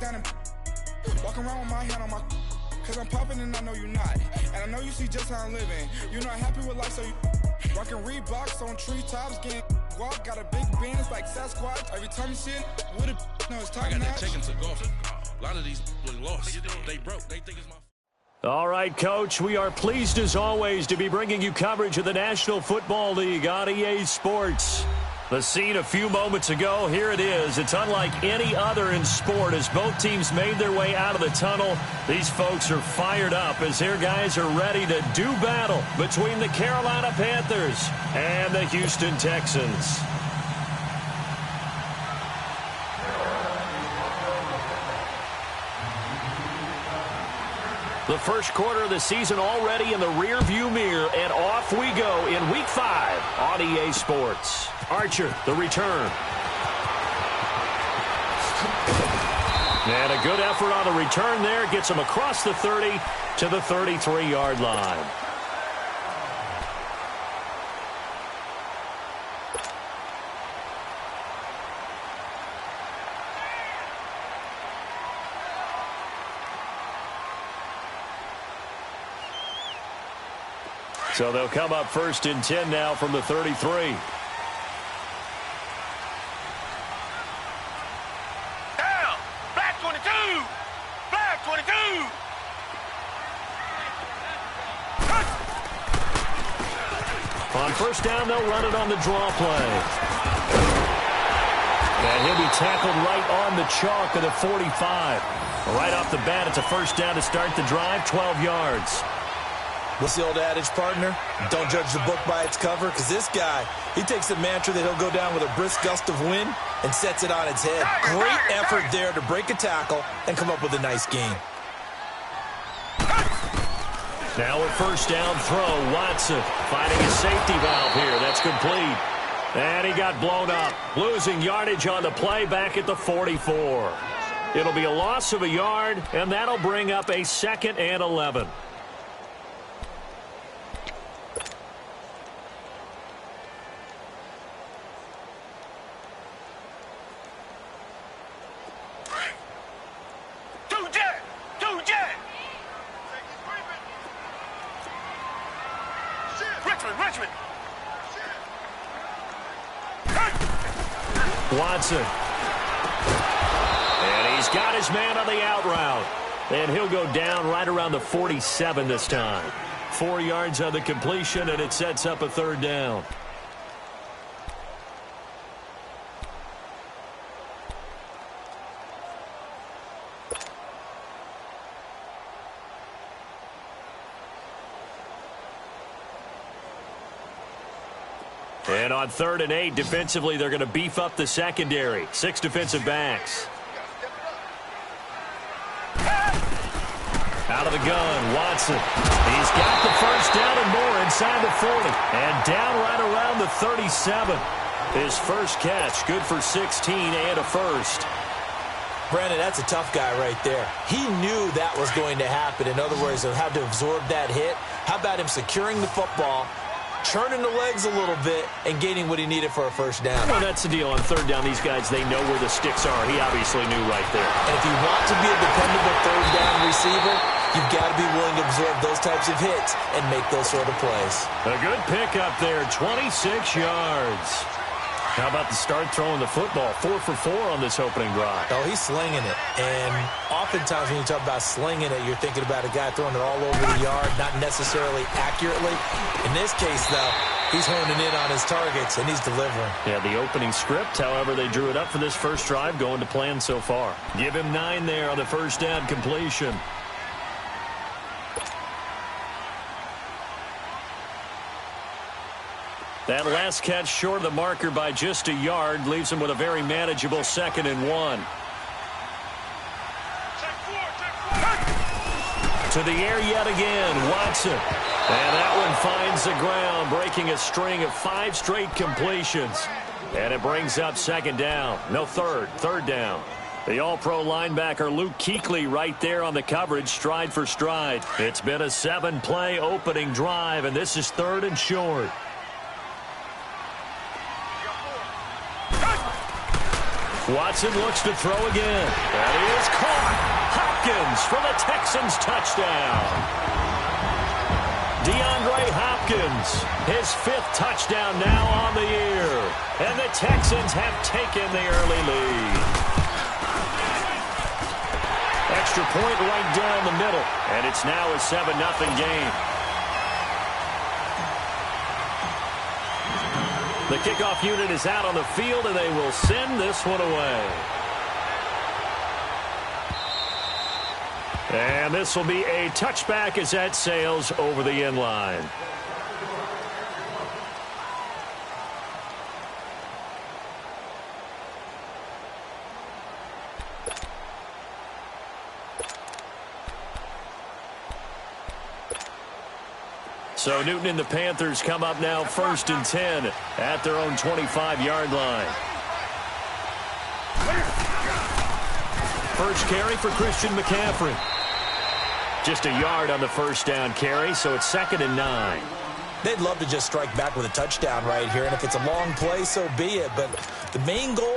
down and walk around with my hand on my, cause I'm popping and I know you're not. And I know you see just how I'm living. You're not happy with life, so you rockin' Reeboks on treetops, getting walk, got a big Benz like Sasquatch. Every time you see it, with a no, it's top I got notch. that chicken to golf. A lot of these was lost. They broke. They think it's my. All right, Coach, we are pleased as always to be bringing you coverage of the National Football League on EA Sports. The scene a few moments ago, here it is. It's unlike any other in sport as both teams made their way out of the tunnel. These folks are fired up as their guys are ready to do battle between the Carolina Panthers and the Houston Texans. The first quarter of the season already in the rearview mirror, and off we go in Week 5 on EA Sports. Archer, the return. And a good effort on the return there. Gets him across the 30 to the 33-yard line. So they'll come up 1st and 10 now from the 33. Down. Flag 22. Flag 22. On 1st down, they'll run it on the draw play. And he'll be tackled right on the chalk of the 45. Right off the bat, it's a 1st down to start the drive, 12 yards. What's the old adage, partner? Don't judge the book by its cover, because this guy, he takes the mantra that he'll go down with a brisk gust of wind and sets it on its head. Great effort there to break a tackle and come up with a nice gain. Now a 1st down throw, Watson finding a safety valve here. That's complete. And he got blown up, losing yardage on the play back at the 44. It'll be a loss of a yard, and that'll bring up a 2nd and 11. Richmond. Watson. And he's got his man on the out route. And he'll go down right around the 47 this time. 4 yards on the completion, and it sets up a 3rd down. And on 3rd and 8, defensively, they're going to beef up the secondary. 6 defensive backs. Out of the gun, Watson. He's got the 1st down and more inside the 40. And down right around the 37. His first catch, good for 16 and a 1st. Brandon, that's a tough guy right there. He knew that was going to happen. In other words, he'll have to absorb that hit. How about him securing the football, churning the legs a little bit, and gaining what he needed for a 1st down? Well, that's the deal. On 3rd down, these guys, they know where the sticks are. He obviously knew right there. And if you want to be a dependable 3rd down receiver, you've got to be willing to absorb those types of hits and make those sort of plays. A good pickup there, 26 yards. How about the start throwing the football? 4 for 4 on this opening drive. Oh, he's slinging it. And oftentimes when you talk about slinging it, you're thinking about a guy throwing it all over the yard, not necessarily accurately. In this case, though, he's honing in on his targets, and he's delivering. Yeah, the opening script, however, they drew it up for this first drive, going to plan so far. Give him 9 there on the 1st down completion. That last catch short of the marker by just a yard leaves him with a very manageable 2nd and 1. To the air yet again, Watson. And that one finds the ground, breaking a string of 5 straight completions. And it brings up 2nd down. No, 3rd down. The all-pro linebacker Luke Kuechly right there on the coverage, stride for stride. It's been a 7-play opening drive, and this is 3rd and short. Watson looks to throw again. That is caught. Hopkins for the Texans touchdown. DeAndre Hopkins, his 5th touchdown now on the year. And the Texans have taken the early lead. Extra point right down the middle. And it's now a 7-0 game. The kickoff unit is out on the field, and they will send this one away. And this will be a touchback as that sails over the end line. So Newton and the Panthers come up now 1st and 10 at their own 25-yard line. First carry for Christian McCaffrey. Just a yard on the first down carry, so it's 2nd and 9. They'd love to just strike back with a touchdown right here, and if it's a long play, so be it. But the main goal,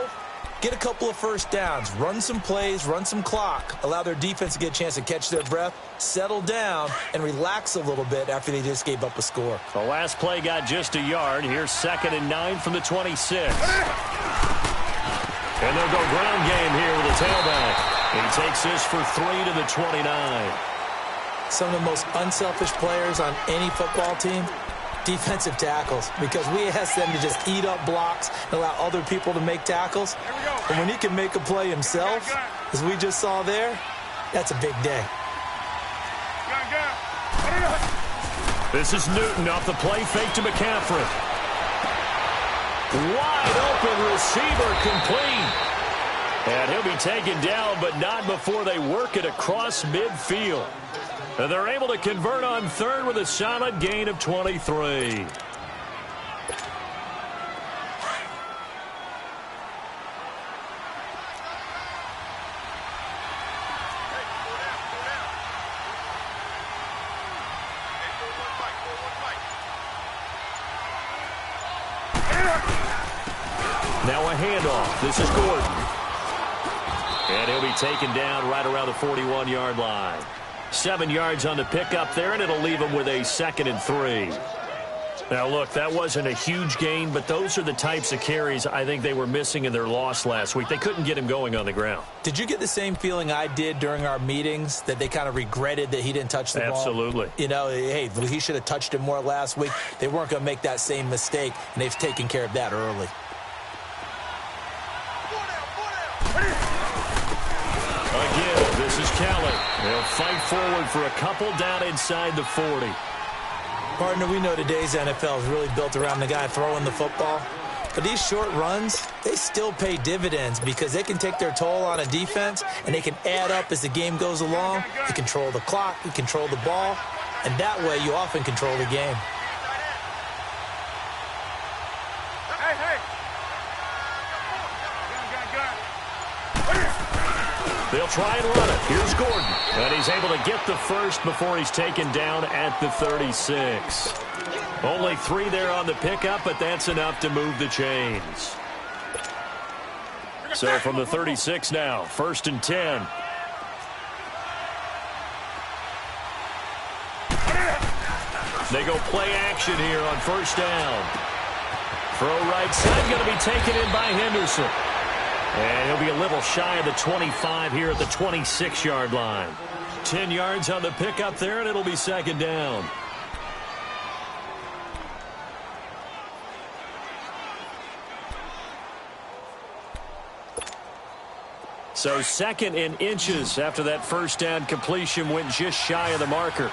get a couple of first downs, run some plays, run some clock, allow their defense to get a chance to catch their breath, settle down, and relax a little bit after they just gave up a score. The last play got just a yard. Here's 2nd and 9 from the 26. And they'll go ground game here with a tailback. He takes this for 3 to the 29. Some of the most unselfish players on any football team, defensive tackles, because we ask them to just eat up blocks and allow other people to make tackles. And when he can make a play himself, as we just saw there, that's a big day. This is Newton off the play fake to McCaffrey. Wide open receiver complete. And he'll be taken down, but not before they work it across midfield. And they're able to convert on 3rd with a solid gain of 23. Now a handoff. This is Gordon. And he'll be taken down right around the 41-yard line. 7 yards on the pickup there, and it'll leave him with a 2nd and 3. Now, look, that wasn't a huge gain, but those are the types of carries I think they were missing in their loss last week. They couldn't get him going on the ground. Did you get the same feeling I did during our meetings, that they kind of regretted that he didn't touch the ball? Absolutely. You know, hey, he should have touched it more last week. They weren't going to make that same mistake, and they've taken care of that early. Again, this is Kelly. They'll fight forward for a couple down inside the 40. Partner, we know today's NFL is really built around the guy throwing the football. But these short runs, they still pay dividends because they can take their toll on a defense and they can add up as the game goes along. You control the clock, you control the ball, and that way you often control the game. They'll try and run it. Here's Gordon. And he's able to get the first before he's taken down at the 36. Only 3 there on the pickup, but that's enough to move the chains. So from the 36 now, 1st and 10. They go play action here on 1st down. Throw right side, going to be taken in by Henderson. And he'll be a little shy of the 25 here at the 26-yard line. 10 yards on the pickup there, and it'll be 2nd down. So 2nd in inches after that 1st down completion went just shy of the marker.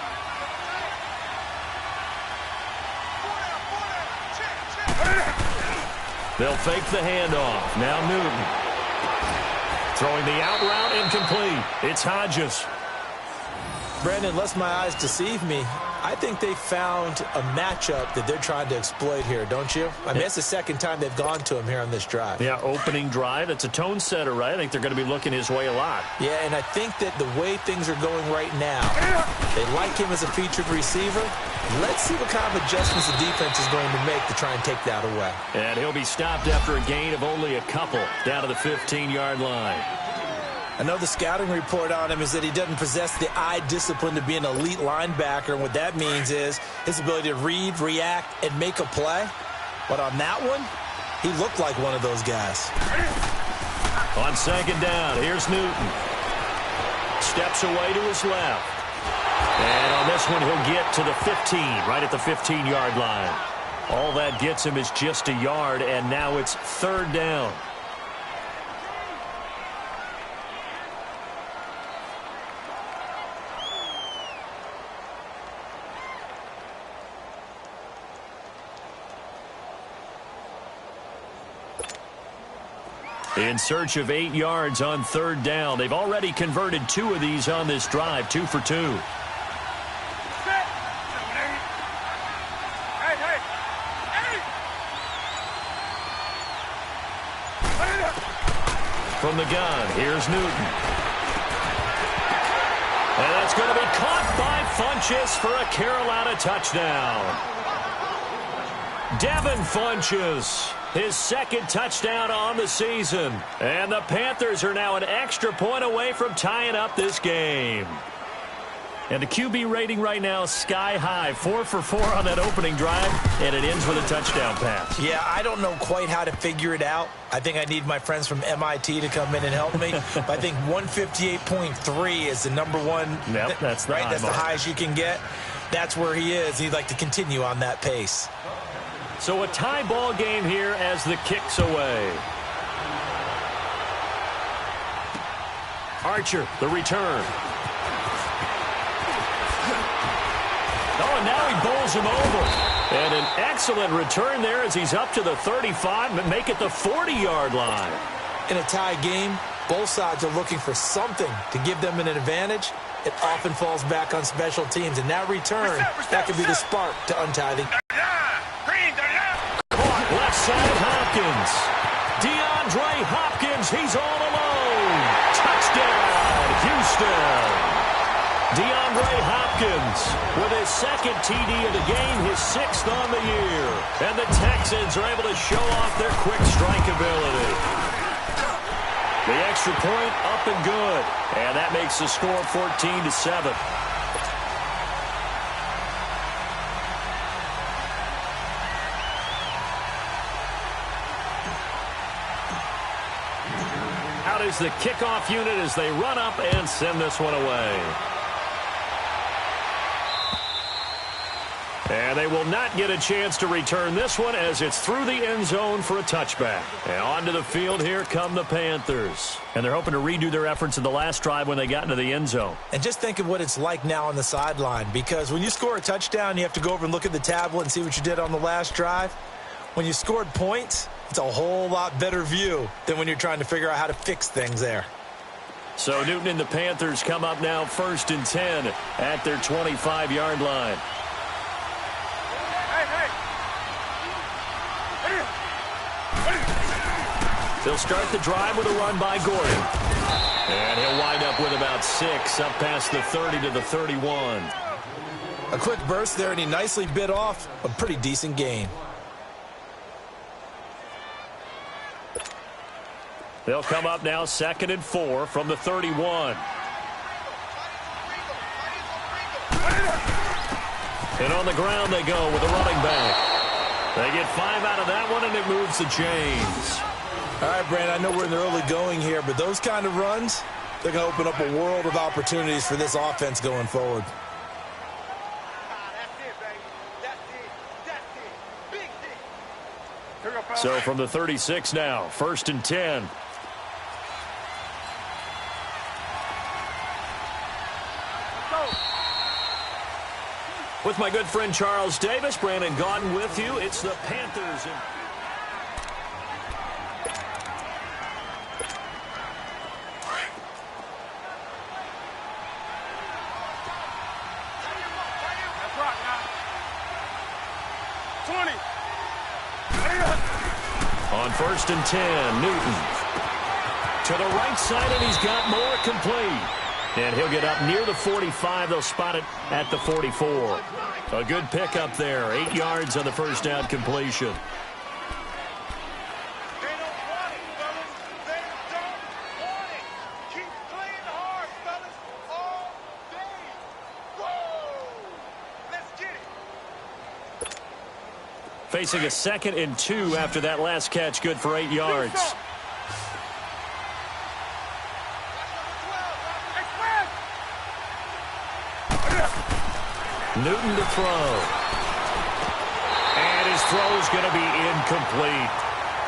They'll fake the handoff. Now Newton. Throwing the out route incomplete. It's Hodges. Brandon, unless my eyes deceive me, I think they found a matchup that they're trying to exploit here, don't you? I mean, it's the 2nd time they've gone to him here on this drive. Yeah, opening drive. It's a tone setter, right? I think they're going to be looking his way a lot. Yeah, and I think that the way things are going right now, they like him as a featured receiver. Let's see what kind of adjustments the defense is going to make to try and take that away. And he'll be stopped after a gain of only a couple down to the 15-yard line. I know the scouting report on him is that he doesn't possess the eye discipline to be an elite linebacker, and what that means is his ability to read, react, and make a play. But on that one, he looked like one of those guys. On second down, here's Newton. Steps away to his left. And on this one, he'll get to the 15, right at the 15-yard line. All that gets him is just a yard, and now it's third down. In search of 8 yards on third down. They've already converted 2 of these on this drive, 2 for 2. From the gun, here's Newton. And that's going to be caught by Funchess for a Carolina touchdown. Devin Funchess, his second touchdown on the season. And the Panthers are now an extra point away from tying up this game. And the QB rating right now is sky high. 4 for 4 on that opening drive, and it ends with a touchdown pass. Yeah, I don't know quite how to figure it out. I think I need my friends from MIT to come in and help me. But I think 158.3 is the number one. Yep, that's the right. high That's mark. the highest you can get. That's where he is. He'd like to continue on that pace. So a tie ball game here as the kick's away. Archer, the return. Oh, and now he bowls him over. And an excellent return there as he's up to the 35, but make it the 40-yard line. In a tie game, both sides are looking for something to give them an advantage. It often falls back on special teams. And that return, that could be the spark to untie the... Caught left side, Hopkins. DeAndre Hopkins, he's all alone. Touchdown, Houston. DeAndre Hopkins with his second TD of the game, his 6th on the year. And the Texans are able to show off their quick strike ability. The extra point up and good. And that makes the score 14-7. Out is the kickoff unit as they run up and send this one away. And they will not get a chance to return this one as it's through the end zone for a touchback. And onto the field, here come the Panthers. And they're hoping to redo their efforts in the last drive when they got into the end zone. And just think of what it's like now on the sideline, because when you score a touchdown, you have to go over and look at the tablet and see what you did on the last drive. When you scored points, it's a whole lot better view than when you're trying to figure out how to fix things there. So Newton and the Panthers come up now 1st and 10 at their 25-yard line. They'll start the drive with a run by Gordon. And he'll wind up with about 6 up past the 30 to the 31. A quick burst there, and he nicely bit off a pretty decent gain. They'll come up now 2nd and 4 from the 31. And on the ground they go with a running back. They get 5 out of that one, and it moves the chains. All right, Brandon, I know we're in the early going here, but those kind of runs, they're going to open up a world of opportunities for this offense going forward. So from the 36 now, 1st and 10. With my good friend Charles Davis, Brandon Gaudin with you. It's the Panthers. On 1st and 10, Newton. To the right side, and he's got more complete. And he'll get up near the 45. They'll spot it at the 44. A good pickup there. 8 yards on the first down completion. facing a 2nd and 2 after that last catch, good for 8 yards. Newton to throw. And his throw is going to be incomplete.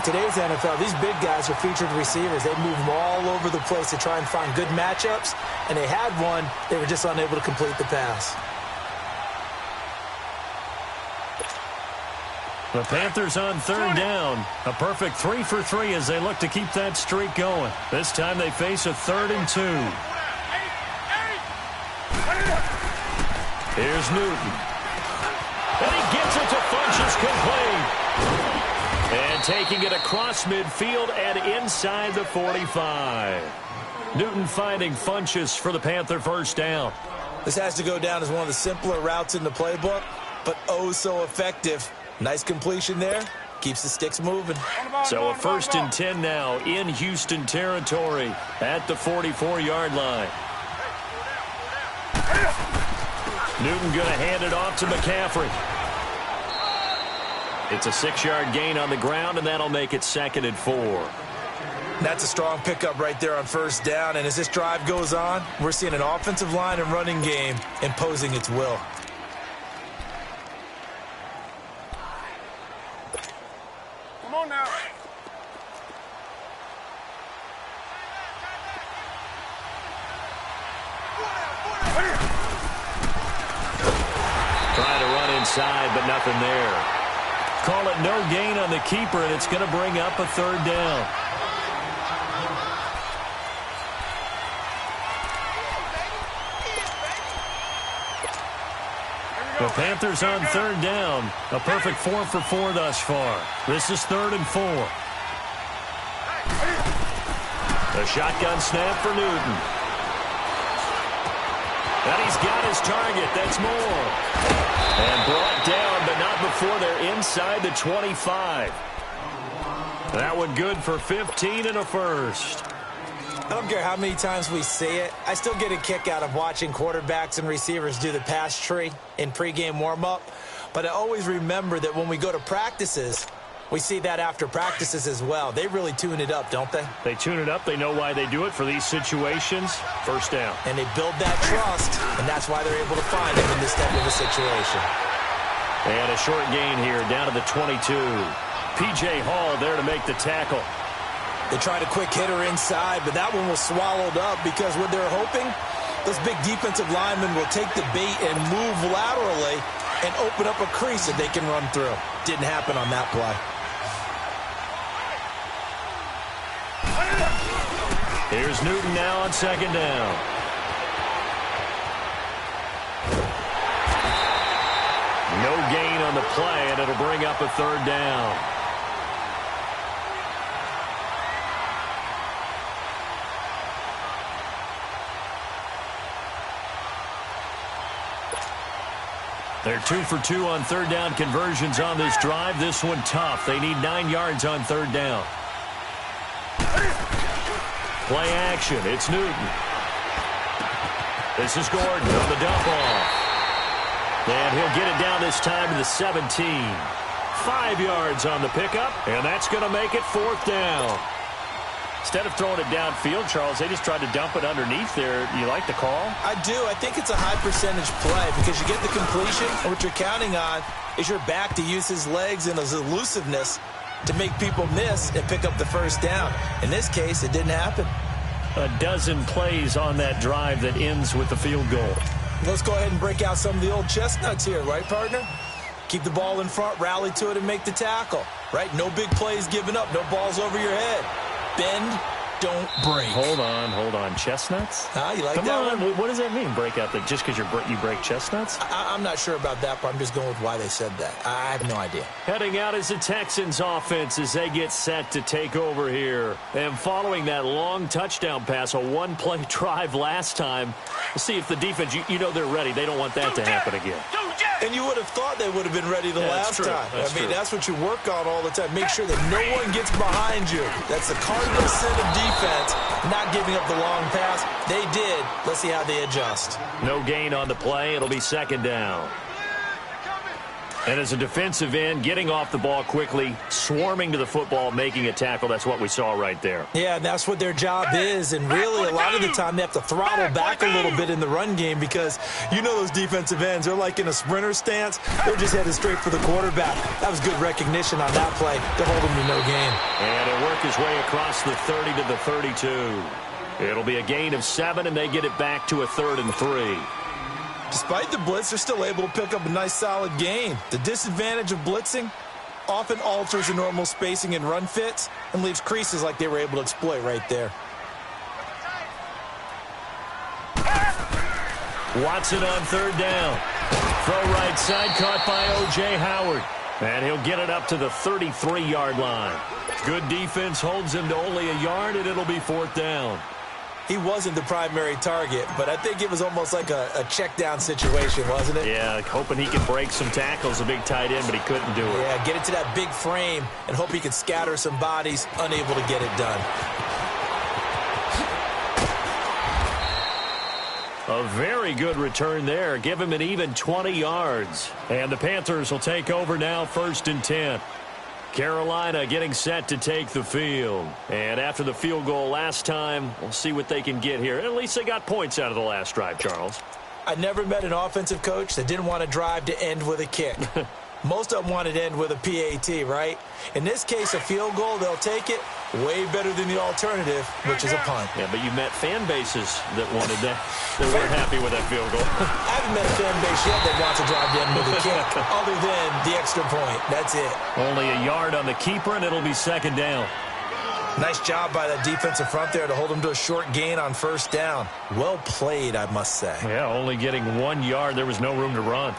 Today's NFL, these big guys are featured receivers. They move them all over the place to try and find good matchups, and they had one. They were just unable to complete the pass. The Panthers on 3rd down. A perfect 3 for 3 as they look to keep that streak going. This time they face a 3rd and 2. Here's Newton. And he gets it to Funchess complete. And taking it across midfield and inside the 45. Newton finding Funchess for the Panther first down. This has to go down as one of the simpler routes in the playbook, but oh so effective. Nice completion there. Keeps the sticks moving. So a 1st and 10 now in Houston territory at the 44-yard line. Newton going to hand it off to McCaffrey. It's a 6-yard gain on the ground, and that'll make it 2nd and 4. That's a strong pickup right there on 1st down, and as this drive goes on, we're seeing an offensive line and running game imposing its will. Come on now. Trying to run inside, but nothing there. Call it no gain on the keeper, and it's going to bring up a 3rd down. The Panthers on 3rd down. A perfect 4 for 4 thus far. This is 3rd and 4. A shotgun snap for Newton. And he's got his target. That's more. And brought down, but not before they're inside the 25. That one good for 15 and a first. I don't care how many times we see it. I still get a kick out of watching quarterbacks and receivers do the pass tree in pregame warm-up. But I always remember that when we go to practices, we see that after practices as well. They really tune it up, don't they? They tune it up. They know why they do it for these situations. First down. And they build that trust, and that's why they're able to find him in this type of a situation. And a short gain here down to the 22. P.J. Hall there to make the tackle. They tried a quick hitter inside, but that one was swallowed up because what they're hoping, those big defensive linemen will take the bait and move laterally and open up a crease that they can run through. Didn't happen on that play. Here's Newton now on 2nd down. No gain on the play, and it'll bring up a 3rd down. They're 2 for 2 on 3rd down conversions on this drive. This one tough. They need 9 yards on 3rd down. Play action. It's Newton. This is Gordon on the dump off. And he'll get it down this time to the 17. 5 yards on the pickup, and that's going to make it 4th down. Instead of throwing it downfield, Charles, they just tried to dump it underneath there. You like the call? I do. I think it's a high percentage play because you get the completion, and what you're counting on is your back to use his legs and his elusiveness to make people miss and pick up the 1st down. In this case, it didn't happen. A dozen plays on that drive that ends with the field goal. Let's go ahead and break out some of the old chestnuts here, right, partner? Keep the ball in front, rally to it, and make the tackle, right? No big plays given up, no balls over your head. Bend, don't break. Hold on. Chestnuts? You like Come that on. one? What does that mean, break out? Just because you break chestnuts? I'm not sure about that, but I'm just going with why they said that. I have no idea. Heading out is the Texans offense as they get set to take over here. And following that long touchdown pass, a one-play drive last time, let's see if the defense, you know they're ready. They don't want that to happen again. And you would have thought they would have been ready the last time. That's what you work on all the time. Make sure that no one gets behind you. That's the cardinal sin of defense, not giving up the long pass. They did. Let's see how they adjust. No gain on the play. It'll be 2nd down. And as a defensive end, getting off the ball quickly, swarming to the football, making a tackle, that's what we saw right there. Yeah, that's what their job is, and really a lot of the time they have to throttle back a little bit in the run game because you know those defensive ends, they're like in a sprinter stance. They're just headed straight for the quarterback. That was good recognition on that play to hold him to no gain. And he'll work his way across the 30 to the 32. It'll be a gain of 7, and they get it back to a 3rd and 3. Despite the blitz, they're still able to pick up a nice solid gain. The disadvantage of blitzing often alters the normal spacing and run fits and leaves creases like they were able to exploit right there. Watson on 3rd down. Throw right side, caught by O.J. Howard. And he'll get it up to the 33-yard line. Good defense holds him to only a yard, and it'll be 4th down. He wasn't the primary target, but I think it was almost like a check down situation, wasn't it? Yeah, hoping he could break some tackles, a big tight end, but he couldn't do it. Yeah, get it to that big frame and hope he could scatter some bodies, unable to get it done. A very good return there. Give him an even 20 yards. And the Panthers will take over now, 1st and 10. Carolina getting set to take the field. And after the field goal last time, we'll see what they can get here. At least they got points out of the last drive, Charles. I never met an offensive coach that didn't want to drive to end with a kick. Most of them wanted to end with a PAT, right? In this case, a field goal, they'll take it. Way better than the alternative, which is a punt. Yeah, but you met fan bases that wanted that. They weren't happy with that field goal. I haven't met a fan base yet that wants to drive to end with a kick, other than the extra point. That's it. Only a yard on the keeper, and it'll be 2nd down. Nice job by that defensive front there to hold them to a short gain on 1st down. Well played, I must say. Yeah, only getting 1 yard. There was no room to run.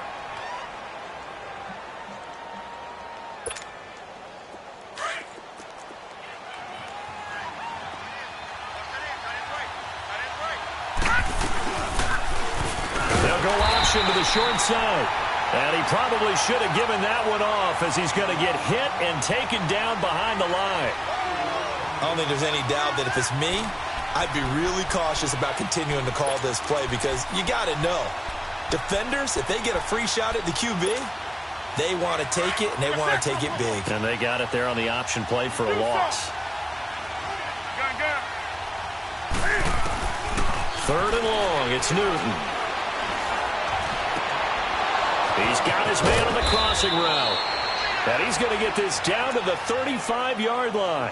To the short side. And he probably should have given that one off as he's going to get hit and taken down behind the line. I don't think there's any doubt that if it's me, I'd be really cautious about continuing to call this play because you got to know, defenders, if they get a free shot at the QB, they want to take it, and they want to take it big. And they got it there on the option play for a loss. 3rd and long. It's Newton. He's got his man on the crossing route. And he's going to get this down to the 35-yard line.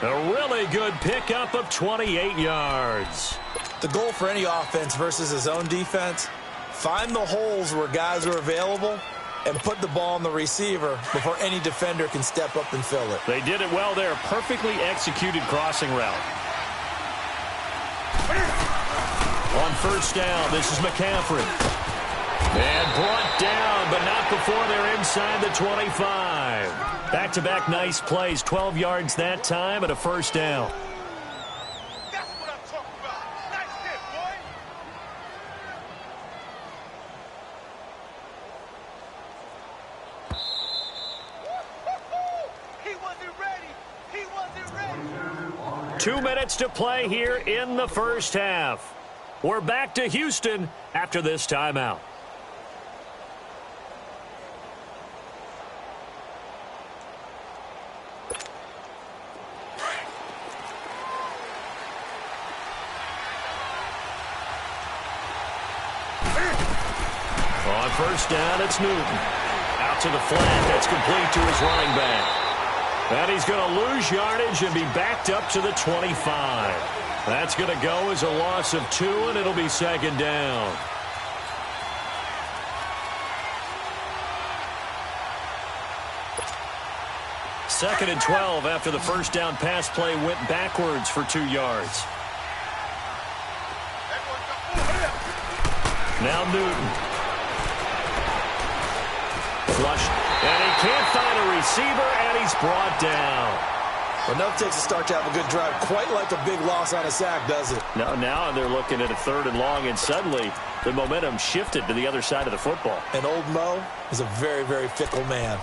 A really good pickup of 28 yards. The goal for any offense versus his own defense, find the holes where guys are available and put the ball on the receiver before any defender can step up and fill it. They did it well there. Perfectly executed crossing route. On 1st down, this is McCaffrey. And brought down, but not before they're inside the 25. Back-to-back nice plays, 12 yards that time and a 1st down. That's what I'm talking about. Nice hit, boy. He wasn't ready. He wasn't ready. 2 minutes to play here in the 1st half. We're back to Houston after this timeout. On 1st down, it's Newton. Out to the flat. That's complete to his running back. And he's going to lose yardage and be backed up to the 25. That's going to go as a loss of 2, and it'll be 2nd down. Second and 12 after the 1st down pass play went backwards for 2 yards. Now Newton. Flushed, and he can't find a receiver, and he's brought down. Well, enough takes to start to have a good drive. Quite like a big loss on a sack, does it? Now they're looking at a 3rd and long, and suddenly the momentum shifted to the other side of the football. And old Mo is a very, very fickle man.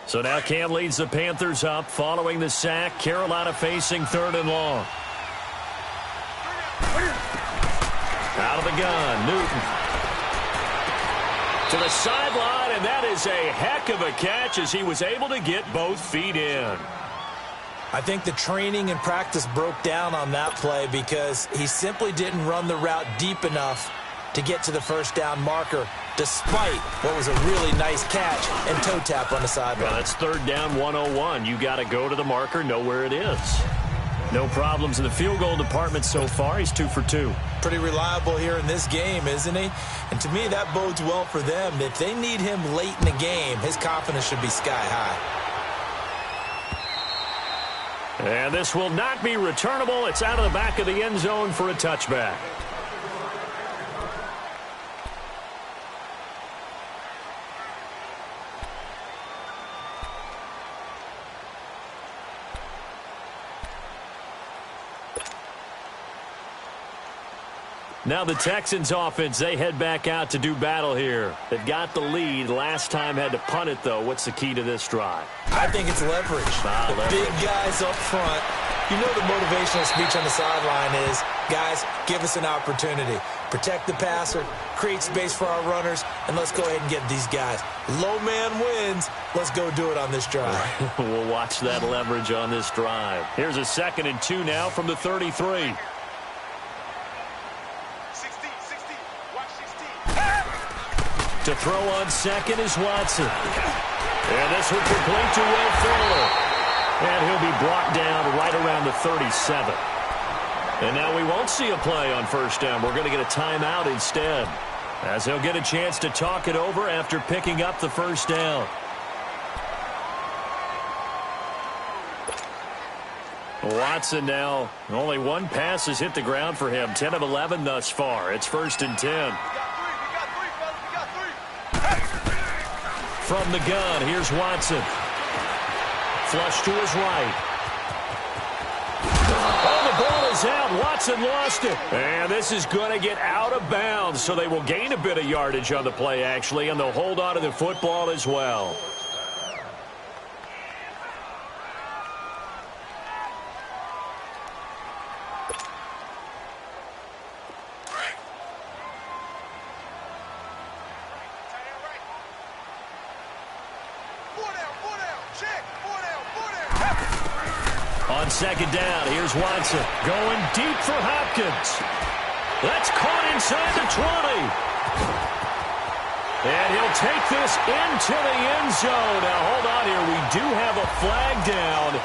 So now Cam leads the Panthers up following the sack. Carolina facing 3rd and long. Out of the gun, Newton. To the sideline, and that is a heck of a catch as he was able to get both feet in. I think the training and practice broke down on that play because he simply didn't run the route deep enough to get to the first down marker, despite what was a really nice catch and toe tap on the sideline. Well, that's 3rd down 101. You got to go to the marker, know where it is. No problems in the field goal department so far. He's 2 for 2. Pretty reliable here in this game, isn't he? And to me, that bodes well for them. If they need him late in the game, his confidence should be sky high. And this will not be returnable. It's out of the back of the end zone for a touchback. Now the Texans offense, they head back out to do battle here. They've got the lead. Last time had to punt it, though. What's the key to this drive? I think it's leverage. The big guys up front. You know the motivational speech on the sideline is, guys, give us an opportunity. Protect the passer, create space for our runners, and let's go ahead and get these guys. Low man wins. Let's go do it on this drive. We'll watch that leverage on this drive. Here's a 2nd and 2 now from the 33. To throw on 2nd is Watson. And this will complete to Will Fuller. And he'll be brought down right around the 37. And now we won't see a play on 1st down. We're going to get a timeout instead, as he'll get a chance to talk it over after picking up the 1st down. Watson now, only one pass has hit the ground for him. 10 of 11 thus far. It's 1st and 10. From the gun, here's Watson. Flush to his right. Oh, the ball is out. Watson lost it. And this is going to get out of bounds, so they will gain a bit of yardage on the play, actually, and they'll hold on to the football as well. On 2nd down, here's Watson going deep for Hopkins. That's caught inside the 20. And he'll take this into the end zone. Now, hold on here. We do have a flag down.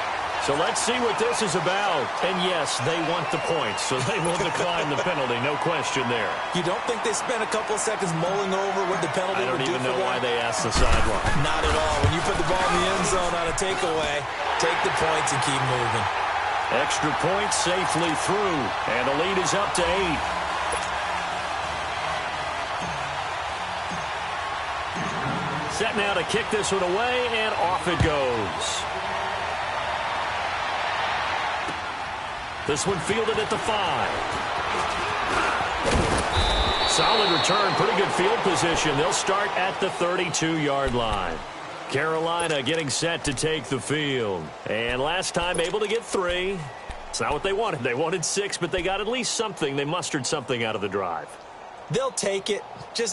So let's see what this is about. And, yes, they want the points, so they will decline the penalty. No question there. You don't think they spent a couple of seconds mulling over what the penalty would do for them? I don't even know why they asked the sideline. Not at all. When you put the ball in the end zone on a takeaway, take the points and keep moving. Extra point safely through, and the lead is up to 8. Set now to kick this one away, and off it goes. This one fielded at the 5. Solid return, pretty good field position. They'll start at the 32-yard line. Carolina getting set to take the field. And last time able to get 3. It's not what they wanted. They wanted 6, but they got at least something. They mustered something out of the drive. They'll take it.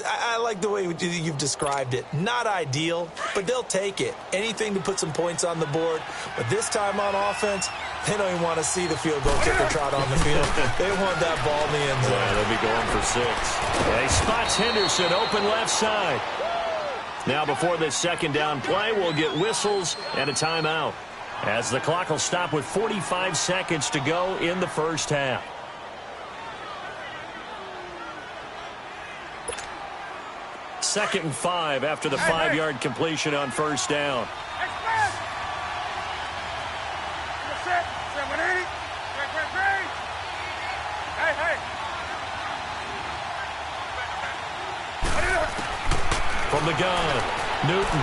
I like the way you've described it. Not ideal, but they'll take it. Anything to put some points on the board. But this time on offense, they don't even want to see the field goal kicker trot on the field. They want that ball in the end zone. Yeah, they'll be going for 6. And he spots Henderson open left side. Now before this 2nd down play, we'll get whistles and a timeout, as the clock will stop with 45 seconds to go in the 1st half. Second and 5 after the 5-yard completion on 1st down. From the gun, Newton.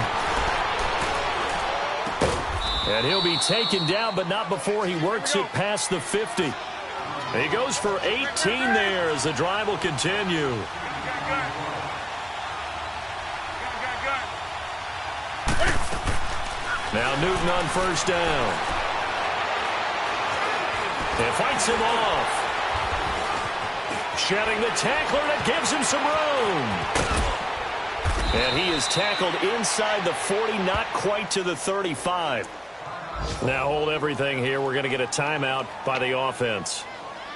And he'll be taken down, but not before he works it past the 50. He goes for 18 there as the drive will continue. Now Newton on first down. And fights him off. Shedding the tackler that gives him some room. And he is tackled inside the 40, not quite to the 35. Now hold everything here. We're going to get a timeout by the offense,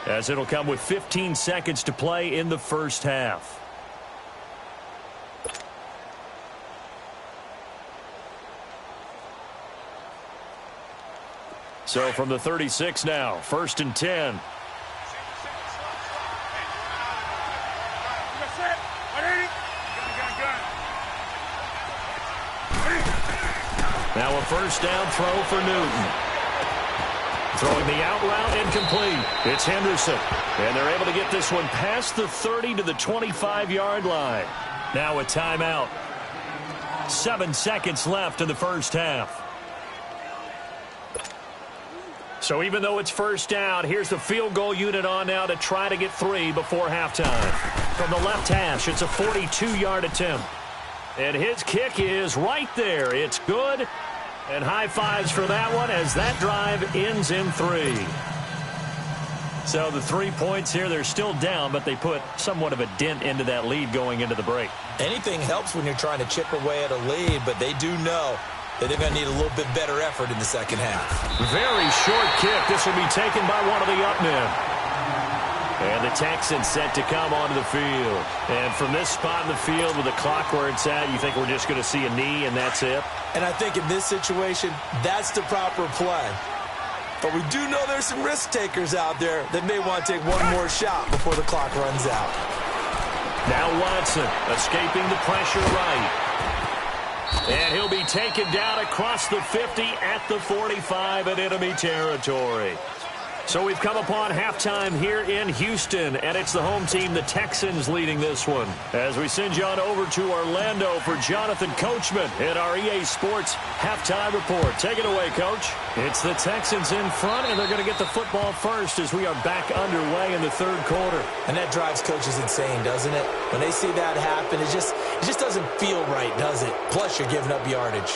as it'll come with 15 seconds to play in the first half. So from the 36 now, 1st and 10. Now a first down throw for Newton. Throwing the out route incomplete. It's Henderson. And they're able to get this one past the 30 to the 25-yard line. Now a timeout. 7 seconds left in the first half. So even though it's first down, here's the field goal unit on now to try to get 3 before halftime. From the left hash, it's a 42-yard attempt. And his kick is right there. It's good. And high fives for that one as that drive ends in 3. So the 3 points here, they're still down, but they put somewhat of a dent into that lead going into the break. Anything helps when you're trying to chip away at a lead, but they do know that they're going to need a little bit better effort in the second half. Very short kick. This will be taken by one of the up men. And the Texans set to come onto the field. And from this spot in the field with the clock where it's at, you think we're just going to see a knee and that's it? And I think in this situation, that's the proper play. But we do know there's some risk takers out there that may want to take one more shot before the clock runs out. Now Watson escaping the pressure right. And he'll be taken down across the 50 at the 45 in enemy territory. So we've come upon halftime here in Houston, and it's the home team, the Texans, leading this one. As we send you on over to Orlando for Jonathan Coachman in our EA Sports halftime report. Take it away, Coach. It's the Texans in front, and they're going to get the football first as we are back underway in the third quarter. And that drives coaches insane, doesn't it? When they see that happen, it just doesn't feel right, does it? Plus, you're giving up yardage.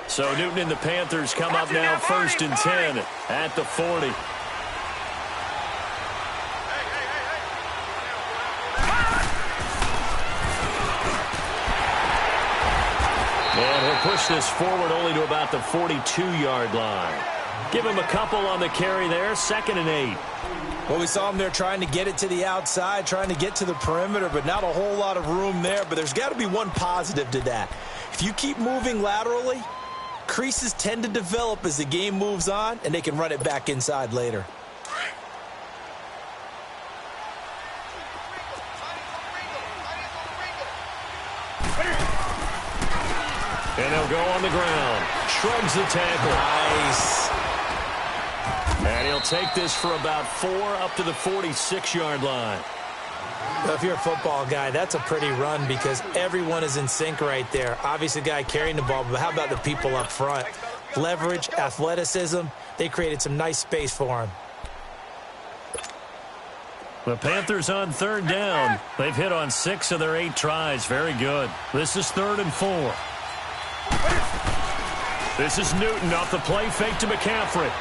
So Newton and the Panthers come up now 1st and 10 at the 40. And he'll push this forward only to about the 42-yard line. Give him a couple on the carry there, 2nd and 8. Well, we saw him there trying to get it to the outside, trying to get to the perimeter, but not a whole lot of room there. But there's got to be one positive to that. If you keep moving laterally, creases tend to develop as the game moves on, and they can run it back inside later. And they'll go on the ground. Shrugs the tackle. Nice. And he'll take this for about 4 up to the 46-yard line. Well, if you're a football guy, that's a pretty run because everyone is in sync right there. Obviously, the guy carrying the ball, but how about the people up front? Leverage, athleticism, they created some nice space for him. The Panthers on 3rd down. They've hit on 6 of their 8 tries. Very good. This is 3rd and 4. This is Newton off the play fake to McCaffrey.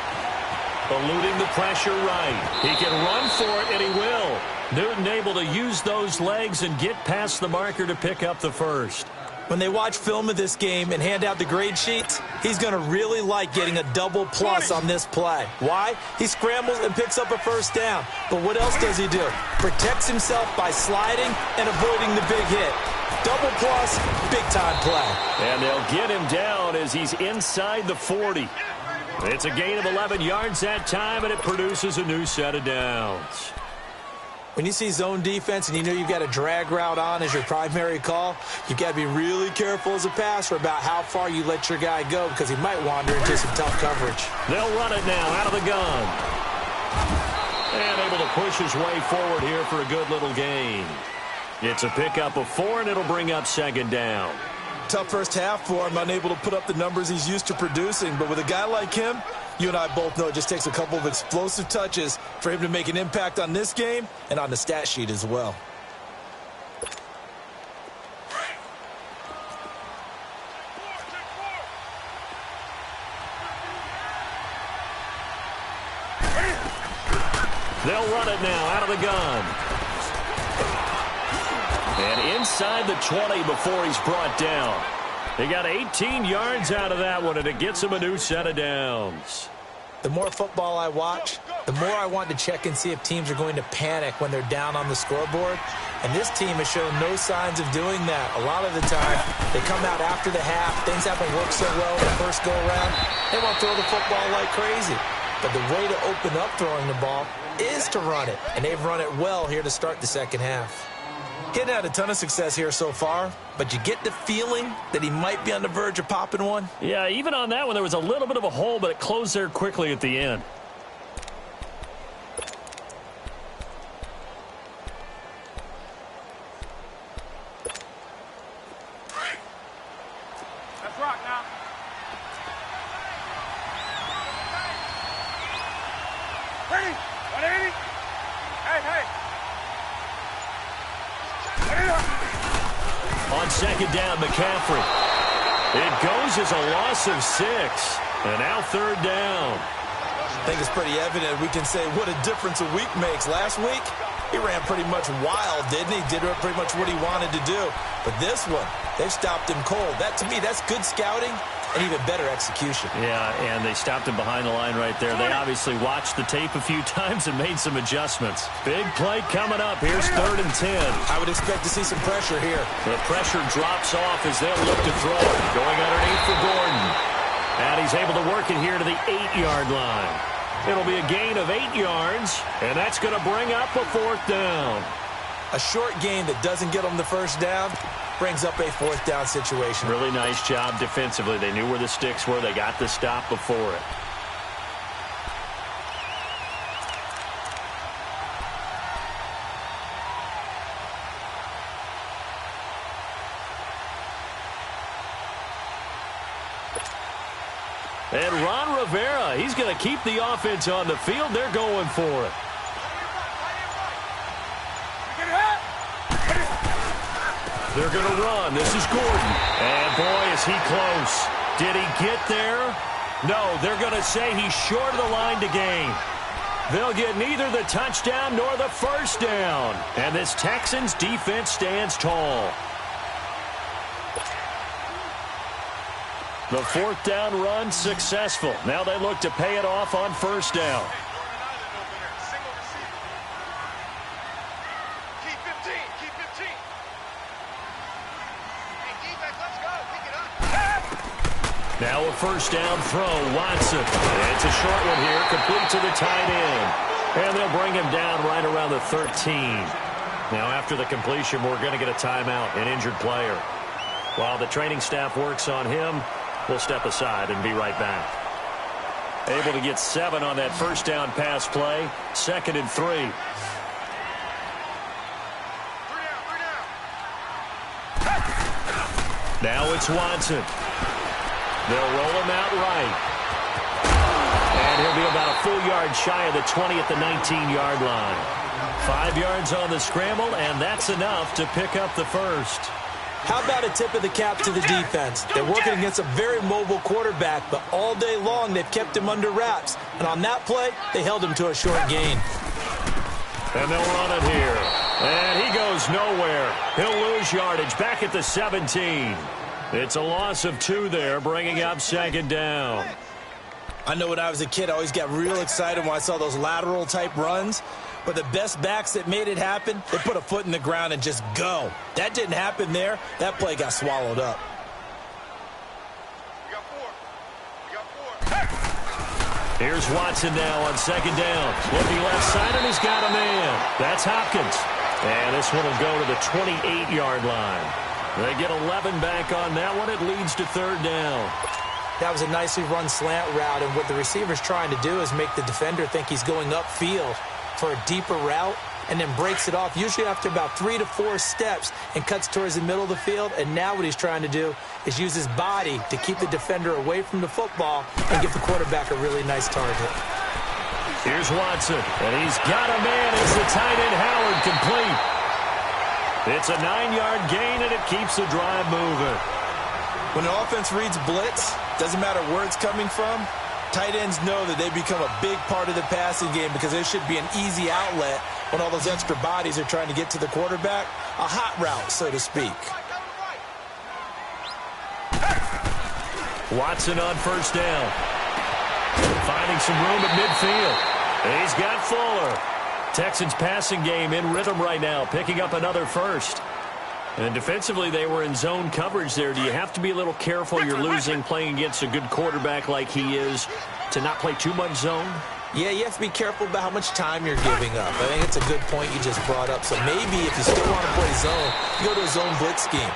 Eluding the pressure right. He can run for it, and he will. Newton able to use those legs and get past the marker to pick up the first. When they watch film of this game and hand out the grade sheets, he's going to really like getting a double plus on this play. Why? He scrambles and picks up a first down. But what else does he do? Protects himself by sliding and avoiding the big hit. Double plus, big-time play. And they'll get him down as he's inside the 40. It's a gain of 11 yards that time, and it produces a new set of downs. When you see zone defense and you know you've got a drag route on as your primary call, you've got to be really careful as a passer about how far you let your guy go because he might wander into some tough coverage. They'll run it now out of the gun. And able to push his way forward here for a good little gain. It's a pickup of 4, and it'll bring up 2nd down. Tough first half for him, unable to put up the numbers he's used to producing. But with a guy like him, you and I both know it just takes a couple of explosive touches for him to make an impact on this game and on the stat sheet as well. They'll run it now out of the gun. And inside the 20 before he's brought down. He got 18 yards out of that one, and it gets him a new set of downs. The more football I watch, the more I want to check and see if teams are going to panic when they're down on the scoreboard. And this team has shown no signs of doing that. A lot of the time, they come out after the half. Things haven't worked so well the first go-around. They won't throw the football like crazy. But the way to open up throwing the ball is to run it. And they've run it well here to start the second half. He hadn't had a ton of success here so far, but you get the feeling that he might be on the verge of popping one. Yeah, even on that one, there was a little bit of a hole, but it closed there quickly at the end. Let's rock now. Ready? 180? Hey. On second down, McCaffrey. It goes as a loss of 6. And now third down. I think it's pretty evident we can say what a difference a week makes. Last week, he ran pretty much wild, didn't he? Did pretty much what he wanted to do. But this one, they've stopped him cold. That, to me, that's good scouting and even better execution. Yeah, and they stopped him behind the line right there. They obviously watched the tape a few times and made some adjustments. Big play coming up. Here's 3rd and 10. I would expect to see some pressure here. The pressure drops off as they'll look to throw it. Going underneath for Gordon. And he's able to work it here to the 8-yard line. It'll be a gain of 8 yards, and that's going to bring up a 4th down. A short gain that doesn't get them the first down brings up a 4th down situation. Really nice job defensively. They knew where the sticks were. They got the stop before it. And Ron Rivera, he's going to keep the offense on the field. They're going for it. They're going to run. This is Gordon. And, boy, is he close. Did he get there? No, they're going to say he's short of the line to gain. They'll get neither the touchdown nor the first down. And this Texans defense stands tall. The 4th down run successful. Now they look to pay it off on first down. Now a first down throw, Watson. It's a short one here, complete to the tight end. And they'll bring him down right around the 13. Now after the completion, we're going to get a timeout, an injured player. While the training staff works on him, we'll step aside and be right back. Able to get 7 on that first down pass play. 2nd and 3. Now it's Watson. They'll roll him out right. And he'll be about a full yard shy of the 20 at the 19-yard line. 5 yards on the scramble, and that's enough to pick up the first. How about a tip of the cap to the defense? They're working against a very mobile quarterback, but all day long they've kept him under wraps. And on that play, they held him to a short gain. And they'll run it here. And he goes nowhere. He'll lose yardage back at the 17. It's a loss of 2 there, bringing up 2nd down. I know when I was a kid, I always got real excited when I saw those lateral-type runs. But the best backs that made it happen, they put a foot in the ground and just go. That didn't happen there. That play got swallowed up. We got 4. Here's Watson now on 2nd down. Looking left side, and he's got a man. That's Hopkins. And this one will go to the 28-yard line. They get 11 back on that one. It leads to 3rd down. That was a nicely run slant route, and what the receiver's trying to do is make the defender think he's going upfield for a deeper route, and then breaks it off, usually after about 3 to 4 steps, and cuts towards the middle of the field. And now what he's trying to do is use his body to keep the defender away from the football and give the quarterback a really nice target. Here's Watson, and he's got a man. It's the tight end Howard, complete. It's a 9-yard gain, and it keeps the drive moving. When an offense reads blitz, doesn't matter where it's coming from, Tight ends know that they become a big part of the passing game because there should be an easy outlet when all those extra bodies are trying to get to the quarterback. A hot route, so to speak. Watson on first down. Finding some room at midfield. He's got Fuller. Texans passing game in rhythm right now, picking up another first. And defensively, they were in zone coverage there. Do you have to be a little careful? You're losing playing against a good quarterback like he is to not play too much zone? Yeah, you have to be careful about how much time you're giving up. I think it's a good point you just brought up. So maybe if you still want to play zone, you go to a zone blitz scheme.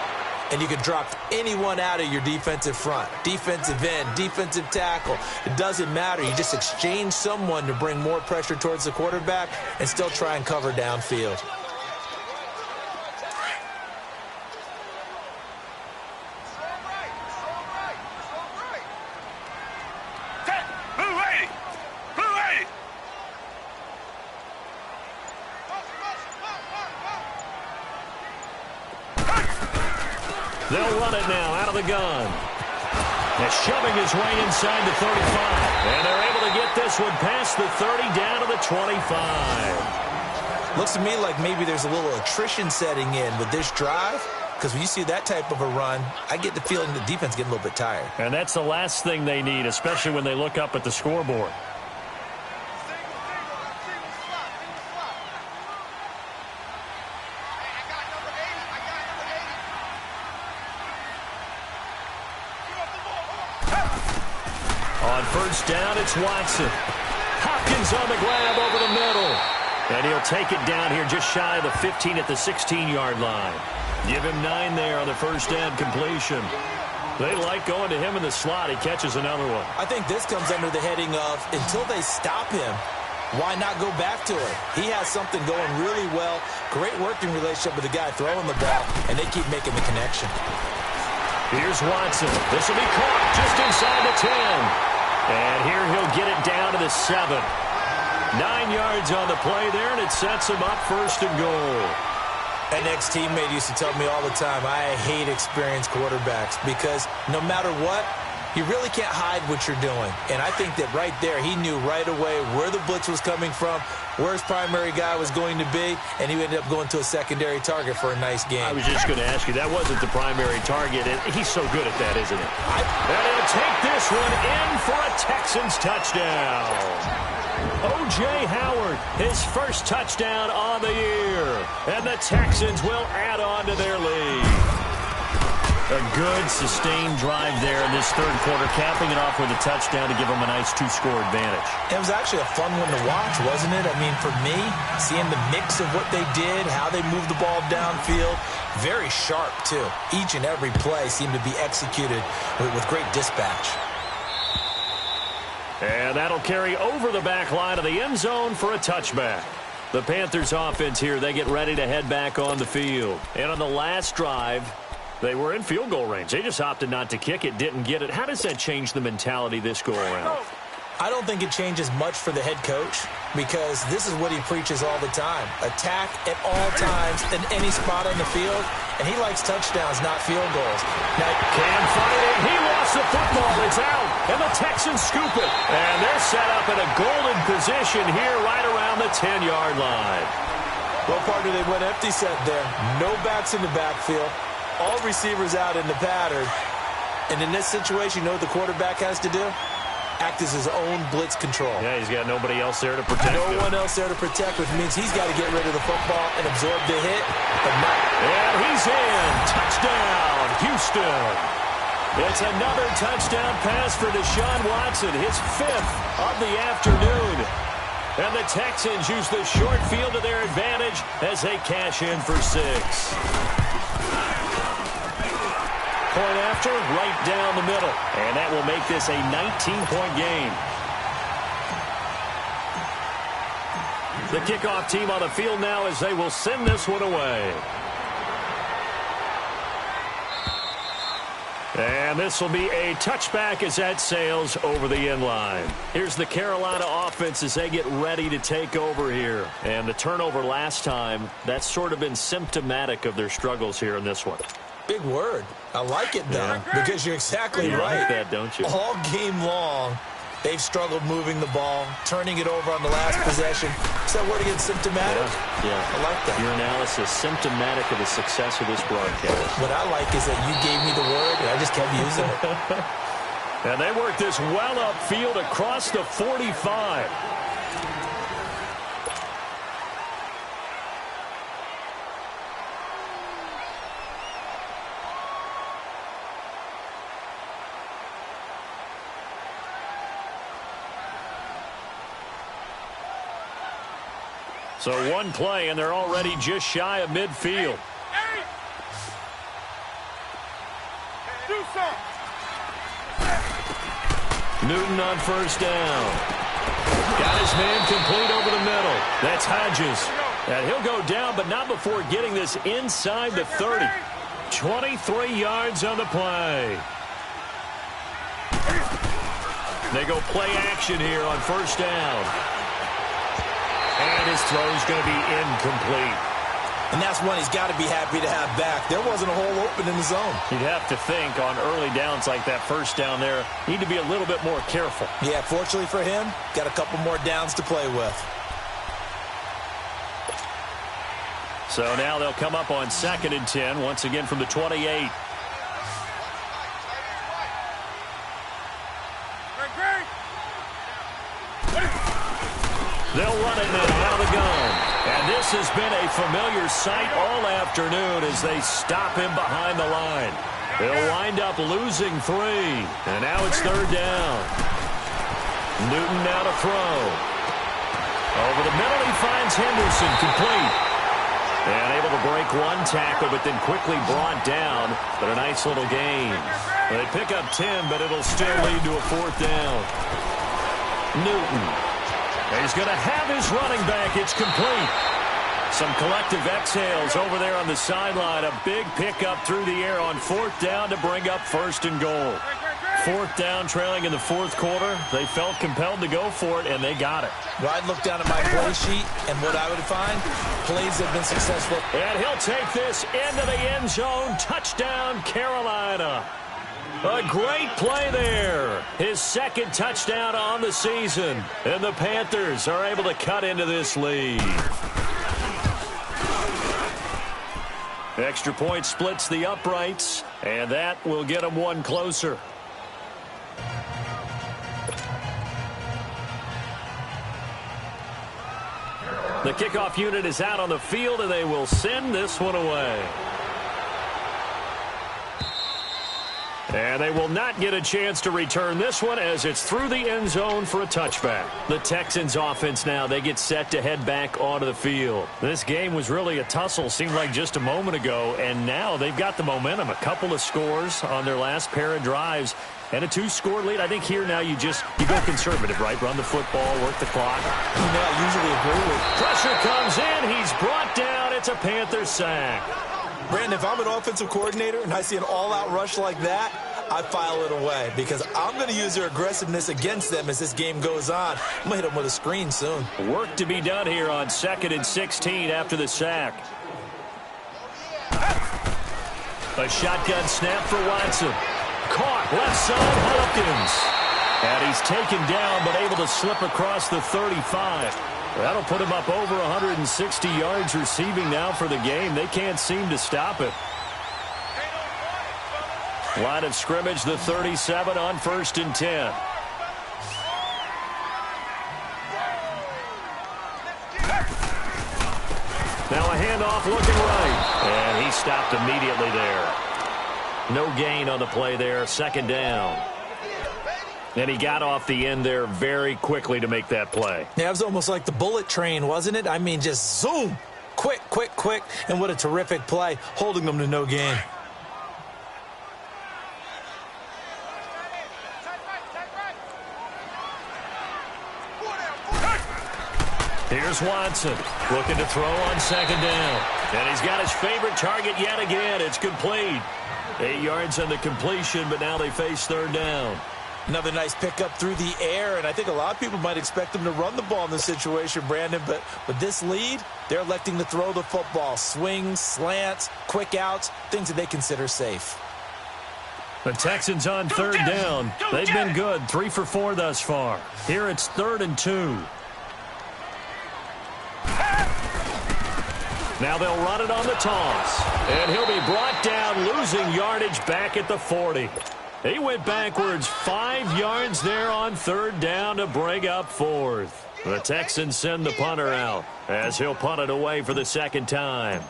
And you can drop anyone out of your defensive front. Defensive end, defensive tackle. It doesn't matter. You just exchange someone to bring more pressure towards the quarterback and still try and cover downfield. They'll run it now out of the gun. They're shoving his way inside the 35. And they're able to get this one past the 30 down to the 25. Looks to me like maybe there's a little attrition setting in with this drive. Because when you see that type of a run, I get the feeling the defense getting a little bit tired. And that's the last thing they need, especially when they look up at the scoreboard. On first down, it's Watson. Hopkins on the grab over the middle. And he'll take it down here just shy of the 15 at the 16-yard line. Give him 9 there on the first down completion. They like going to him in the slot. He catches another one. I think this comes under the heading of until they stop him, why not go back to it? He has something going really well. Great working relationship with the guy throwing the ball, and they keep making the connection. Here's Watson. This will be caught just inside the 10. And here he'll get it down to the 7. 9 yards on the play there, and it sets him up first and goal. An ex-teammate used to tell me all the time, I hate experienced quarterbacks because no matter what, you really can't hide what you're doing. And I think that right there, he knew right away where the blitz was coming from, where his primary guy was going to be, and he ended up going to a secondary target for a nice game. I was just going to ask you, that wasn't the primary target, and he's so good at that, isn't it? And he'll take this one in for a Texans touchdown. O.J. Howard, his first touchdown on the year, and the Texans will add on to their lead. A good, sustained drive there in this third quarter, capping it off with a touchdown to give them a nice 2-score advantage. It was actually a fun one to watch, wasn't it? I mean, for me, seeing the mix of what they did, how they moved the ball downfield, very sharp, too. Each and every play seemed to be executed with great dispatch. And that'll carry over the back line of the end zone for a touchback. The Panthers offense here, they get ready to head back on the field. And on the last drive, they were in field goal range. They just opted not to kick it, didn't get it. How does that change the mentality this go around? I don't think it changes much for the head coach because this is what he preaches all the time. Attack at all times in any spot on the field, and he likes touchdowns, not field goals. Now, can find it. He lost the football. It's out, and the Texans scoop it. And they're set up in a golden position here right around the 10-yard line. Well, partner, they went empty set there. No backs in the backfield. All receivers out in the pattern. And in this situation, you know what the quarterback has to do? Act as his own blitz control. Yeah, he's got nobody else there to protect him. No one else there to protect, which means he's got to get rid of the football and absorb the hit. But not. And he's in. Touchdown, Houston. It's another touchdown pass for Deshaun Watson, his 5th of the afternoon. And the Texans use the short field to their advantage as they cash in for 6. Point after, right down the middle. And that will make this a 19-point game. The kickoff team on the field now as they will send this one away. And this will be a touchback as that sails over the end line. Here's the Carolina offense as they get ready to take over here. And the turnover last time, that's sort of been symptomatic of their struggles here in this one. Big word. I like it, though, because you're exactly right. You like that, don't you? All game long, They've struggled moving the ball, turning it over on the last possession. Is that word again, symptomatic? Yeah. I like that. Your analysis, symptomatic of the success of this broadcast. What I like is that you gave me the word, and I just kept using it. And they work this well upfield across the 45. So one play, and they're already just shy of midfield. Do something. Newton on first down. Got his man complete over the middle. That's Hodges. And he'll go down, but not before getting this inside the 30. 23 yards on the play. They go play action here on first down. And his throw's going to be incomplete. And that's one he's got to be happy to have back. There wasn't a hole open in the zone. You'd have to think on early downs like that first down there, need to be a little bit more careful. Yeah, fortunately for him, got a couple more downs to play with. So now they'll come up on 2nd and 10, once again from the 28. They'll run it now out of the gun. And this has been a familiar sight all afternoon as they stop him behind the line. They'll wind up losing 3. And now it's 3rd down. Newton now to throw. Over the middle, he finds Henderson complete. And able to break one tackle, but then quickly brought down. But a nice little gain. They pick up 10, but it'll still lead to a 4th down. Newton. He's going to have his running back. It's complete. Some collective exhales over there on the sideline. A big pickup through the air on 4th down to bring up 1st and goal. 4th down, trailing in the 4th quarter. They felt compelled to go for it, and they got it. Well, I'd look down at my play sheet, and what I would find, plays have been successful. And he'll take this into the end zone. Touchdown, Carolina. A great play there. His 2nd touchdown on the season. And the Panthers are able to cut into this lead. Extra point splits the uprights, and that will get them one closer. The kickoff unit is out on the field, and they will send this one away. And they will not get a chance to return this one as it's through the end zone for a touchback. The Texans offense now, they get set to head back onto the field. This game was really a tussle, seemed like just a moment ago, and now they've got the momentum. A couple of scores on their last pair of drives and a 2-score lead. I think here now you go conservative, right? Run the football, work the clock. You know, I usually agree with. Pressure comes in. He's brought down. It's a Panther sack. Brandon, if I'm an offensive coordinator and I see an all-out rush like that, I file it away because I'm going to use their aggressiveness against them as this game goes on. I'm going to hit them with a screen soon. Work to be done here on 2nd and 16 after the sack. A shotgun snap for Watson. Caught left side, Hopkins. And he's taken down but able to slip across the 35. That'll put him up over 160 yards receiving now for the game. They can't seem to stop it. Line of scrimmage, the 37 on 1st and 10. Now a handoff looking right. And he stopped immediately there. No gain on the play there. 2nd down. And he got off the end there very quickly to make that play. Yeah, it was almost like the bullet train, wasn't it? I mean, just zoom. Quick, quick, quick. And what a terrific play, holding them to no gain. Here's Watson looking to throw on 2nd down. And he's got his favorite target yet again. It's complete. 8 yards on the completion, but now they face 3rd down. Another nice pickup through the air, and I think a lot of people might expect them to run the ball in this situation, Brandon, but with this lead, they're electing to throw the football. Swings, slants, quick outs, things that they consider safe. The Texans on third down. They've been good, 3 for 4 thus far. Here it's 3rd and 2. Now they'll run it on the toss. And he'll be brought down, losing yardage back at the 40. He went backwards 5 yards there on 3rd down to bring up 4th. The Texans send the punter out as he'll punt it away for the 2nd time.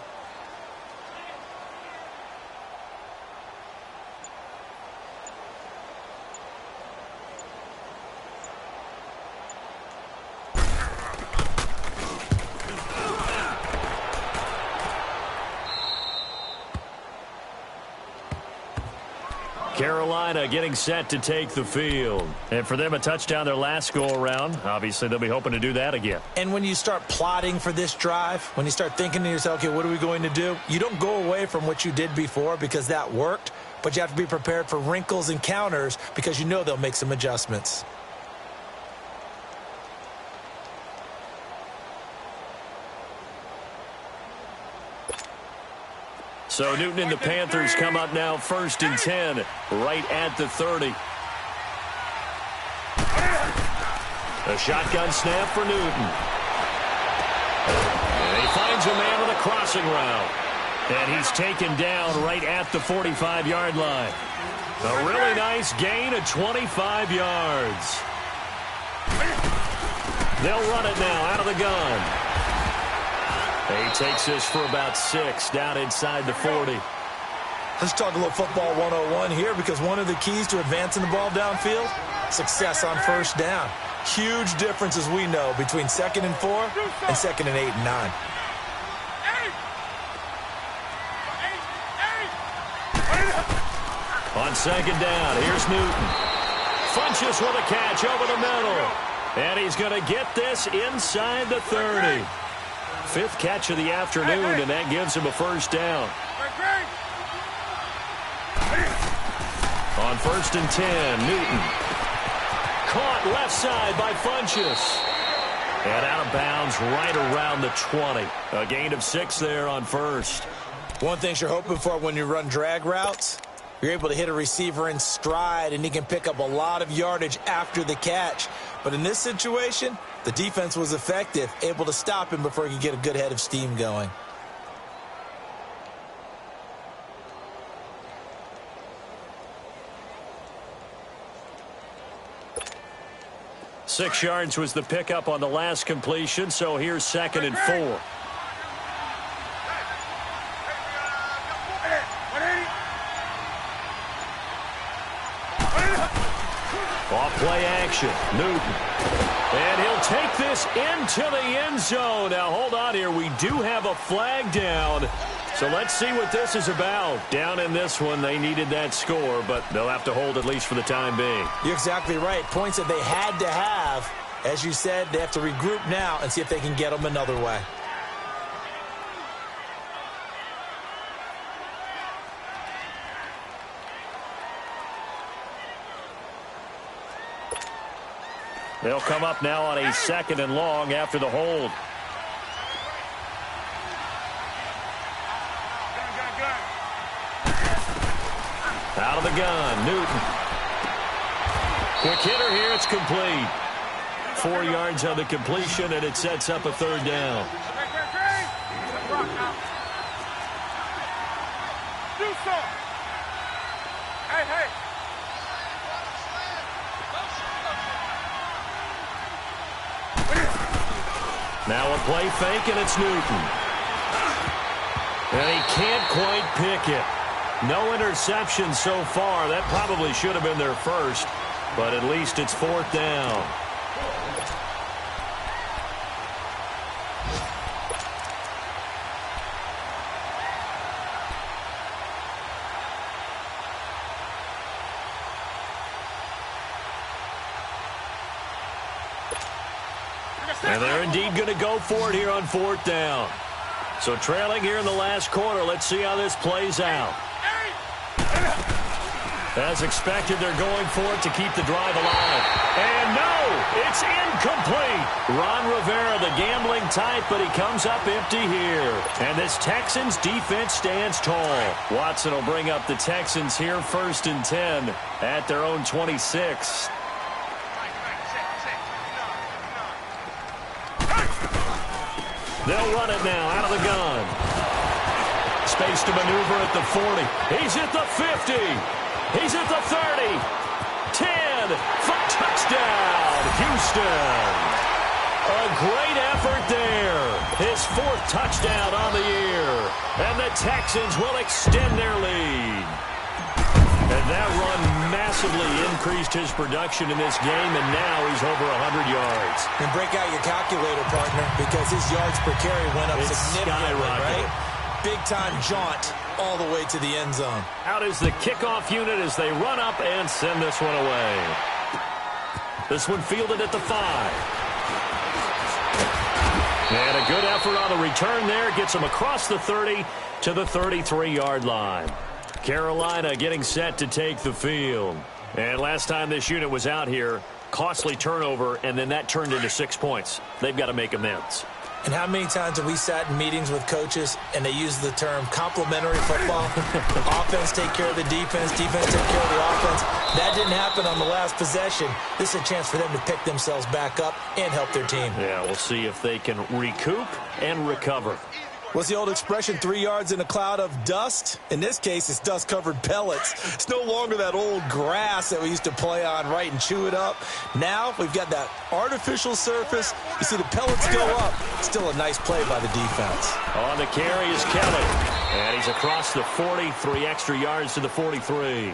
Carolina getting set to take the field. And for them, a touchdown their last go-around. Obviously, they'll be hoping to do that again. And when you start plotting for this drive, when you start thinking to yourself, okay, what are we going to do? You don't go away from what you did before because that worked, but you have to be prepared for wrinkles and counters because you know they'll make some adjustments. So Newton and the Panthers come up now 1st and 10, right at the 30. A shotgun snap for Newton. And he finds a man with a crossing route. And he's taken down right at the 45-yard line. A really nice gain of 25 yards. They'll run it now out of the gun. He takes this for about 6 down inside the 40. Let's talk a little football 101 here because one of the keys to advancing the ball downfield, success on 1st down. Huge difference, as we know, between 2nd and 4 and 2nd and 8 and 9. On 2nd down, here's Newton. Funches with a catch over the middle. And he's going to get this inside the 30. 5th catch of the afternoon, and that gives him a 1st down. On 1st and 10, Newton. Caught left side by Funches. And out of bounds right around the 20. A gain of 6 there on 1st. One thing you're hoping for when you run drag routes, you're able to hit a receiver in stride, and he can pick up a lot of yardage after the catch. But in this situation, the defense was effective, able to stop him before he could get a good head of steam going. Six yards was the pickup on the last completion, so here's 2nd and 4. Off-play action, Newton. And he'll take this into the end zone. Now, hold on here. We do have a flag down. So let's see what this is about. Down in this one, they needed that score, but they'll have to hold at least for the time being. You're exactly right. Points that they had to have. As you said, they have to regroup now and see if they can get them another way. They'll come up now on a 2nd and long after the hold. Out of the gun, Newton. Quick hitter here, it's complete. 4 yards on the completion, and it sets up a 3rd down. Now a play fake, and it's Newton. And he can't quite pick it. No interception so far. That probably should have been their first, but at least it's 4th down. And they're indeed going to go for it here on 4th down. So trailing here in the last quarter, let's see how this plays out. As expected, they're going for it to keep the drive alive. And no, it's incomplete. Ron Rivera, the gambling type, but he comes up empty here. And this Texans defense stands tall. Watson will bring up the Texans here 1st and 10 at their own 26. They'll run it now out of the gun. Space to maneuver at the 40. He's at the 50. He's at the 30. 10. For touchdown, Houston. A great effort there. His 4th touchdown on the year. And the Texans will extend their lead. And that run massively increased his production in this game, and now he's over 100 yards. And break out your calculator, partner, because his yards per carry went up significantly, right? Big-time jaunt all the way to the end zone. Out is the kickoff unit as they run up and send this one away. This one fielded at the 5. And a good effort on the return there. Gets him across the 30 to the 33-yard line. Carolina getting set to take the field. And last time this unit was out here, costly turnover, and then that turned into 6 points. They've got to make amends. And how many times have we sat in meetings with coaches and they use the term complementary football? Offense take care of the defense, defense take care of the offense. That didn't happen on the last possession. This is a chance for them to pick themselves back up and help their team. Yeah, we'll see if they can recoup and recover. What's the old expression, 3 yards in a cloud of dust? In this case, it's dust-covered pellets. It's no longer that old grass that we used to play on, right, and chew it up. Now we've got that artificial surface. You see the pellets go up. Still a nice play by the defense. On the carry is Kelly. And he's across the 40, 3 extra yards to the 43.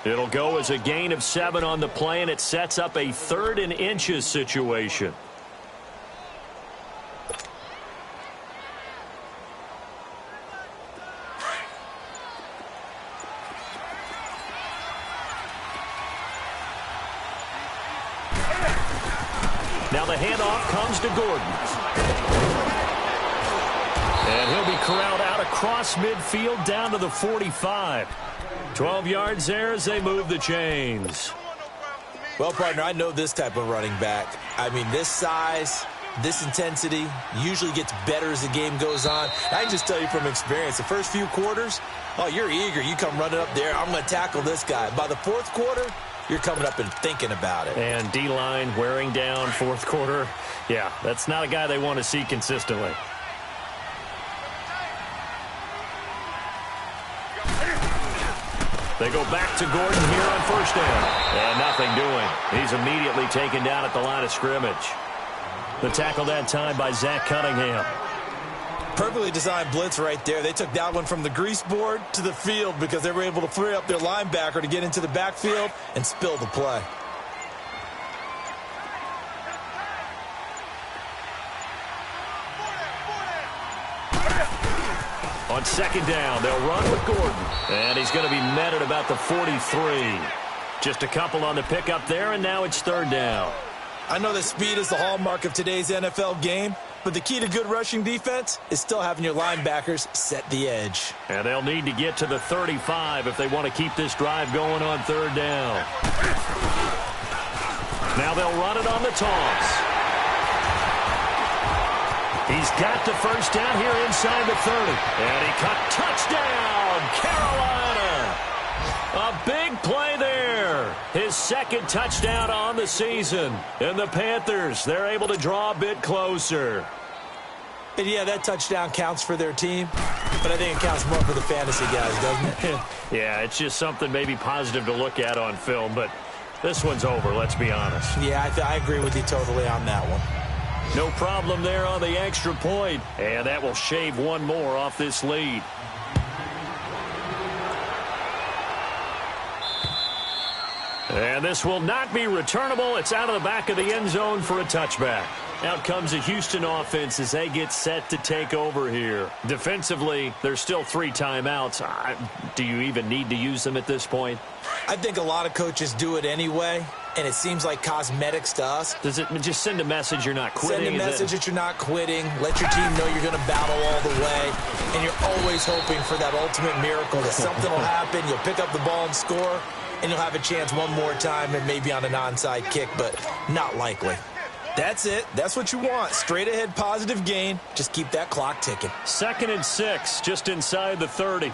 It'll go as a gain of 7 on the play, and it sets up a 3rd and inches situation. Now the handoff comes to Gordon. And he'll be corralled out across midfield down to the 45. 12 yards there as they move the chains. Well, partner, I know this type of running back. I mean, this size, this intensity usually gets better as the game goes on. I can just tell you from experience, the first few quarters, oh, you're eager. You come running up there, I'm going to tackle this guy. By the 4th quarter, you're coming up and thinking about it. And D-line wearing down 4th quarter. Yeah, that's not a guy they want to see consistently. They go back to Gordon here on 1st down. And nothing doing. He's immediately taken down at the line of scrimmage. The tackle that time by Zach Cunningham. Perfectly designed blitz right there. They took that one from the grease board to the field because they were able to free up their linebacker to get into the backfield and spill the play. On 2nd down, they'll run with Gordon. And he's going to be met at about the 43. Just a couple on the pickup there, and now it's 3rd down. I know that speed is the hallmark of today's NFL game, but the key to good rushing defense is still having your linebackers set the edge. And they'll need to get to the 35 if they want to keep this drive going on 3rd down. Now they'll run it on the toss. He's got the 1st down here inside the 30. And he caught touchdown, Carolina. A big play there. His 2nd touchdown on the season. And the Panthers, they're able to draw a bit closer. And yeah, that touchdown counts for their team, but I think it counts more for the fantasy guys, doesn't it? Yeah, it's just something maybe positive to look at on film, but this one's over, let's be honest. Yeah, I agree with you totally on that one. No problem there on the extra point, and that will shave one more off this lead. And this will not be returnable. It's out of the back of the end zone for a touchback. Out comes a Houston offense as they get set to take over here. Defensively, there's still 3 timeouts. Do you even need to use them at this point? I think a lot of coaches do it anyway, and it seems like cosmetics to us. Does it just send a message you're not quitting? Send a message that you're not quitting. Let your team know you're going to battle all the way, and you're always hoping for that ultimate miracle, that something will happen, you'll pick up the ball and score. and you'll have a chance one more time and maybe on an onside kick, but not likely. That's it. That's what you want. Straight ahead positive gain. Just keep that clock ticking. 2nd and 6, just inside the 30.